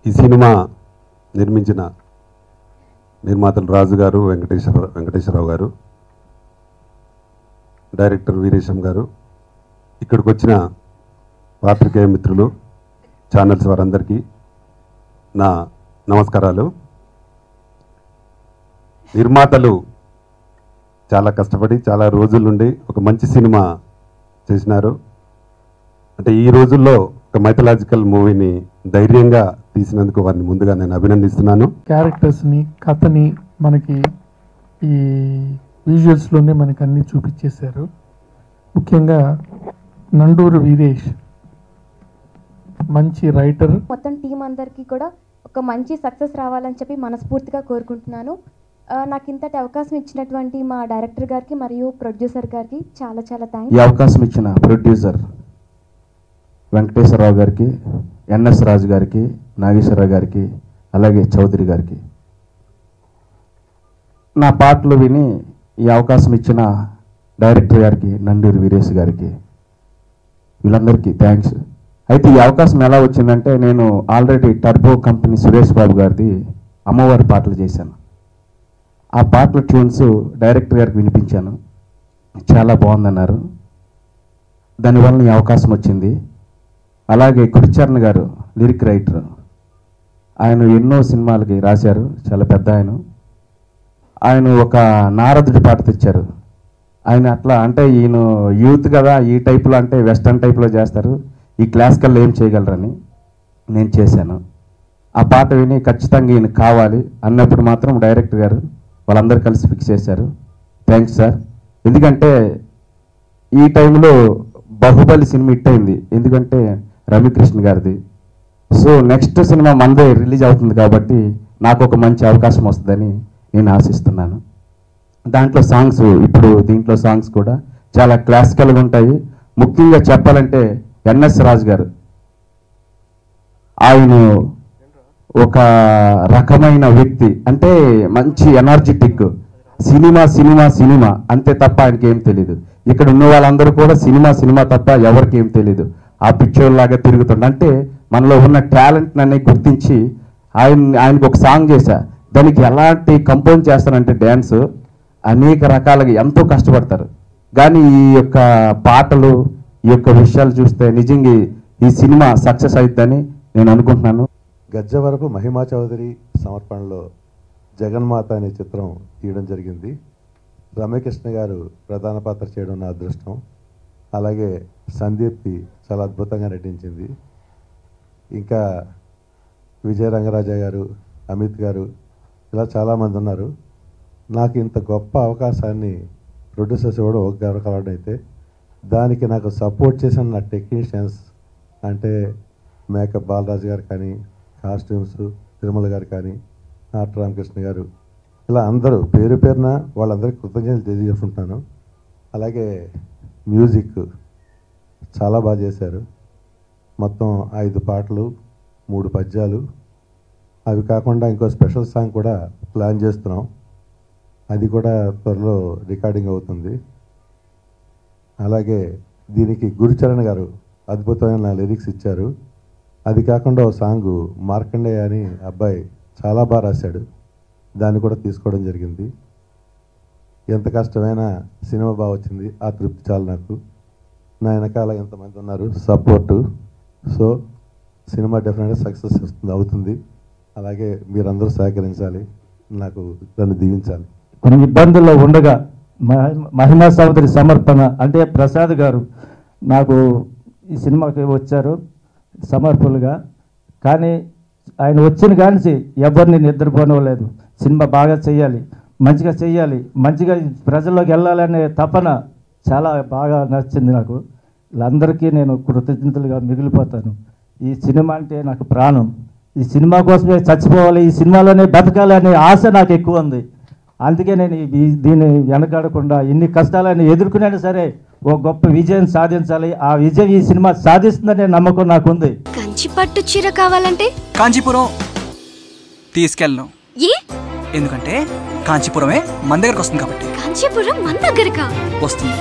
ఈ సినిమా నిర్మించిన నిర్మాతలు రాజు గారు, వెంకటేశ్వరరావు గారు, డైరెక్టర్ వీరేశం గారు, ఇక్కడికి వచ్చిన పాత్రికేయ మిత్రులు, ఛానల్స్ వారందరికీ నా నమస్కారాలు. నిర్మాతలు చాలా కష్టపడి చాలా రోజుల నుండి ఒక మంచి సినిమా చేసినారు. అంటే ఈ రోజుల్లో ఒక మైథలాజికల్ మూవీని ధైర్యంగా తీసినందుకు వారిని ముందుగా నేను అభినందిస్తున్నాను. క్యారెక్టర్స్ని, కథని మనకి ఈ విజువల్స్లోనే మనకి అన్ని చూపించేశారు. ముఖ్యంగా నండూరు వీరేష్ మంచి రైటర్. మొత్తం టీం అందరికీ కూడా ఒక మంచి సక్సెస్ రావాలని చెప్పి మనస్ఫూర్తిగా కోరుకుంటున్నాను. నాకు ఇంతటి అవకాశం ఇచ్చినటువంటి మా డైరెక్టర్ గారికి మరియు ప్రొడ్యూసర్ గారికి చాలా చాలా థ్యాంక్స్. ఈ అవకాశం ఇచ్చిన ప్రొడ్యూసర్ వెంకటేశ్వరరావు గారికి, ఎన్ఎస్ రాజు గారికి, నాగేశ్వరరావు గారికి, అలాగే చౌదరి గారికి, నా పాటలు విని ఈ అవకాశం ఇచ్చిన డైరెక్టర్ గారికి, నండూరి వీరేష్ గారికి, వీళ్ళందరికీ థ్యాంక్స్. అయితే ఈ అవకాశం ఎలా వచ్చిందంటే, నేను already turbo company Suresh Babu గారిది అమ్మవారి పాటలు చేశాను. ఆ పాటల ట్యూన్స్ డైరెక్టర్ గారికి వినిపించాను. చాలా బాగుందన్నారు. దానివల్ల ఈ అవకాశం వచ్చింది. అలాగే గురుచరణ్ గారు లిరిక్ రైటర్, ఆయన ఎన్నో సినిమాలకి రాశారు, చాలా పెద్ద ఆయన ఒక నారదుడి పాట తెచ్చారు. ఆయన అట్లా అంటే ఈయన యూత్ కదా, ఈ టైప్లో అంటే వెస్టర్న్ టైప్లో చేస్తారు, ఈ క్లాసికల్లో ఏం చేయగలరని నేను చేశాను. ఆ పాట విని ఖచ్చితంగా ఈయన కావాలి అన్నప్పుడు మాత్రం డైరెక్టర్ గారు వాళ్ళందరూ కలిసి ఫిక్స్ చేశారు. Thanks sir. ఎందుకంటే ఈ టైంలో బాహుబలి సినిమా హిట్ అయింది, ఎందుకంటే రవికృష్ణ గారిది. సో నెక్స్ట్ సినిమా మందే రిలీజ్ అవుతుంది కాబట్టి నాకు ఒక మంచి అవకాశం వస్తుందని నేను ఆశిస్తున్నాను. దాంట్లో సాంగ్స్, ఇప్పుడు దీంట్లో సాంగ్స్ కూడా చాలా క్లాసికల్గా ఉంటాయి. ముఖ్యంగా చెప్పాలంటే ఎన్ఎస్ రాజు గారు, ఆయన ఒక రకమైన వ్యక్తి, అంటే మంచి ఎనర్జెటిక్, సినిమా సినిమా సినిమా అంతే తప్ప ఆయనకి ఏం తెలియదు. ఇక్కడ ఉన్న వాళ్ళందరూ కూడా సినిమా సినిమా తప్ప ఎవరికి ఏం తెలియదు. ఆ పిక్చర్లాగా తిరుగుతుండ, అంటే మనలో ఉన్న టాలెంట్ అన్ని గుర్తించి ఆయనకు ఒక సాంగ్ చేశా. దానికి ఎలాంటి కంపోజ్ చేస్తానంటే డ్యాన్స్ అనేక రకాలుగా ఎంతో కష్టపడతారు. కానీ ఈ యొక్క పాటలు, ఈ యొక్క విషయాలు చూస్తే నిజంగా ఈ సినిమా సక్సెస్ అవుతుందని నేను అనుకుంటున్నాను. గజ్జవరపు మహిమా చౌదరి సమర్పణలో జగన్మాత అనే చిత్రం తీయడం జరిగింది. రమ్యకృష్ణ గారు ప్రధాన పాత్ర చేయడం నా అదృష్టం. అలాగే సందీప్తి చాలా అద్భుతంగా నటించింది. ఇంకా విజయ రంగరాజ గారు, అమిత్ గారు, ఇలా చాలామంది ఉన్నారు. నాకు ఇంత గొప్ప అవకాశాన్ని ప్రొడ్యూసర్స్ ఇవ్వడం ఒక గర్వకారణం అయితే, దానికి నాకు సపోర్ట్ చేసిన నా టెక్నీషియన్స్, అంటే మేకప్ బాలరాజు గారు కానీ, కాస్ట్యూమ్స్ తిరుమల గారు కానీ, నాట రామకృష్ణ గారు, ఇలా అందరూ పేరు పేరున వాళ్ళందరికీ కృతజ్ఞతలు తెలియజేసుకుంటున్నాను. అలాగే మ్యూజిక్ చాలా బాగా చేశారు. మొత్తం 5 పాటలు, 3 పద్యాలు, అవి కాకుండా ఇంకో స్పెషల్ సాంగ్ కూడా ప్లాన్ చేస్తున్నాం. అది కూడా త్వరలో రికార్డింగ్ అవుతుంది. అలాగే దీనికి గురుచరణ్ గారు అద్భుతమైన లిరిక్స్ ఇచ్చారు. అది కాకుండా ఓ సాంగు మార్కండేయ అని అబ్బాయి చాలా బాగా రాశాడు, దాన్ని కూడా తీసుకోవడం జరిగింది. ఎంత కష్టమైన సినిమా బాగా వచ్చింది, ఆ తృప్తి చాలు నాకు. నా వెనకాల ఎంతమంది ఉన్నారు సపోర్టు. సో సినిమా డెఫినెట్గా సక్సెస్ అవుతుంది. అలాగే మీరందరూ సహకరించాలి, నాకు దాన్ని దీవించాలి. కొన్ని ఇబ్బందుల్లో ఉండగా మహిమా సోదరి సమర్పణ అంటే ప్రసాద్ గారు నాకు ఈ సినిమాకి వచ్చారు సమర్పులుగా. కానీ ఆయన వచ్చిన కానీ ఎవరిని నిద్రపోనవలేదు. సినిమా బాగా చేయాలి, మంచిగా చేయాలి, మంచిగా ప్రజల్లోకి వెళ్ళాలనే తపన చాలా బాగా నచ్చింది నాకు. వీళ్ళందరికీ నేను కృతజ్ఞతలుగా మిగిలిపోతాను. ఈ సినిమా అంటే నాకు ప్రాణం. ఈ సినిమా కోసమే చచ్చిపోవాలి, ఈ సినిమాలోనే బతకాలి అనే ఆశ నాకు ఎక్కువ ఉంది. అందుకే నేను దీన్ని వెనకాడకుండా ఇన్ని కష్టాలను ఎదుర్కొనైనా సరే ఓ గొప్ప విజయం సాధించాలి. ఆ విజయం ఈ సినిమా సాధిస్తుందనే నమ్మకం నాకుంది. కంచి పట్టు చీర కావాలంటే కాంచీపురం తీసుకెళ్ళను. ఎందుకంటే కాంచీపురమే మన దగ్గరకు వస్తుంది కాబట్టి. కాంచీపురం మన దగ్గరకా వస్తుంది.